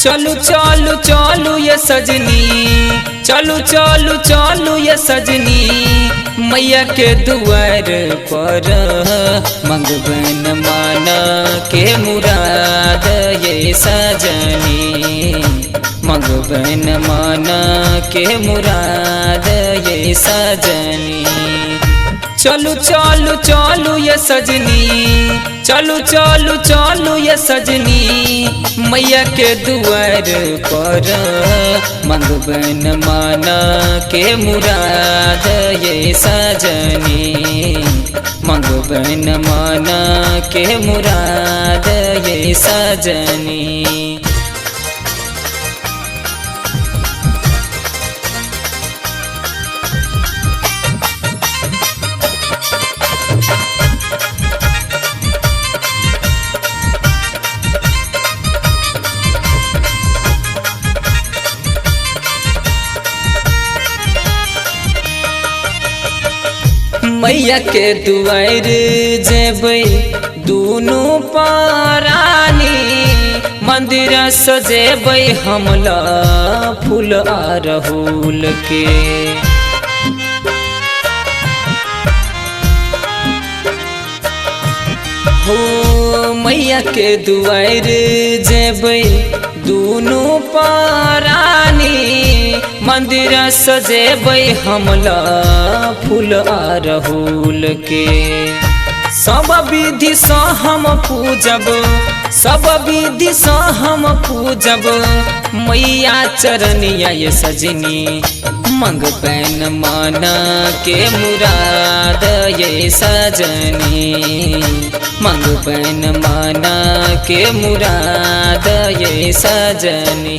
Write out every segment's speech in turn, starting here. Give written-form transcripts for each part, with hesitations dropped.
चलू चलू चलू ये सजनी, चलू चलू चलू ये सजनी, मैया के दुआर पर मंगबन माना के मुराद ये सजनी, मंगबन माना के मुराद ये सजनी। चलू चलू चलू ये सजनी, चलू चलू चलू ये सजनी, मैया के दुआर पर मंगबन माना के मुराद ये सजनी, मंगबन माना के मुराद ये सजनी। मैया के दुआर जेबै दुनू परानी, मंदिर सजेबै हमला फूल अरहुल के। हो मैया के दुआर जेबै दुनू परानी, मंदिर सजेबै हमला फूल अरहुल के। सब विधि सँ हम पूजब, सब विधि सँ हम पूजब, मैया चरनिया ये सजनी, मंगबन माना के मुराद ये सजनी, मंगबन माना के मुराद ये सजनी।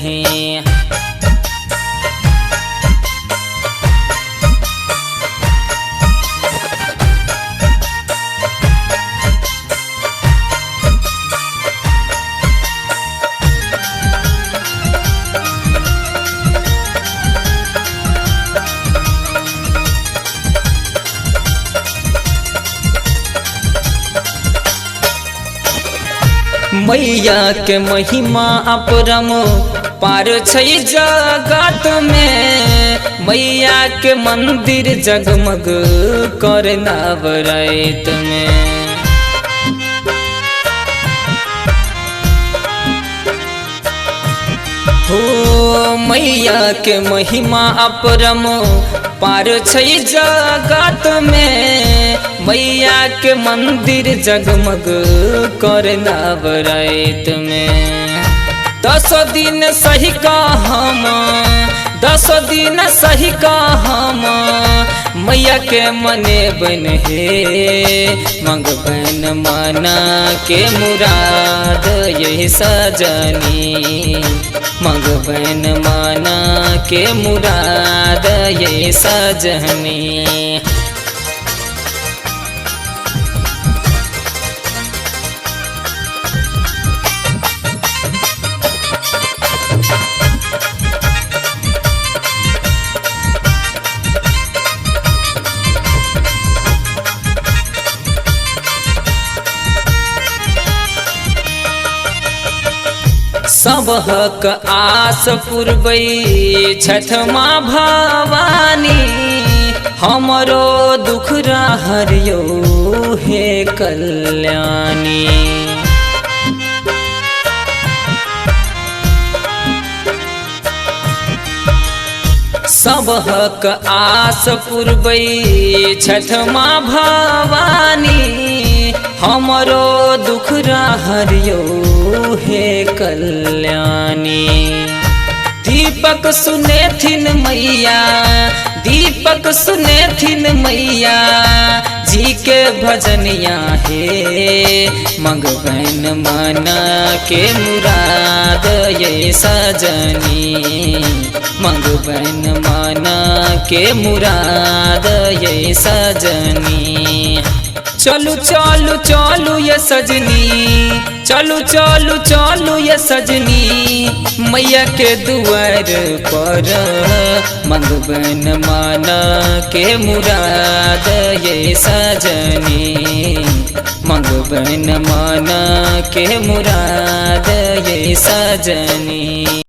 मैया के महिमा अपरम पार छै जगत में, मैया के मंदिर जगमग कर नवरात में। हो मैया के महिमा अपरम पार छै जगत में, मैया के मंदिर जगमग कर नवरात में। 10 दिन सही का हम, 10 दिन सही का हम, मैया के मने बन हे, मंगबन माना के मुराद ये सजनी, मंगबन माना के मुराद ये सजनी। सबहक आस पुरबै छठ माँ भवानी, हमरो दुख हरियो हे कल्याणी। सबहक आस पुरबै छठ माँ भवानी, हमरो दुख हरियो हे कल्याणी। दीपक सुनेथिन मैया, दीपक सुनेथिन मैया जी के भजनिया हे, मंगबन माना के मुराद ये सजनी, मंगबन माना के मुराद ये सजनी। चलू चलू चलू ये सजनी, चलू चलू चलू ये सजनी मैया के दुआर पर मंगबन माना के मुराद ये सजनी मंगबन माना के मुराद ये सजनी।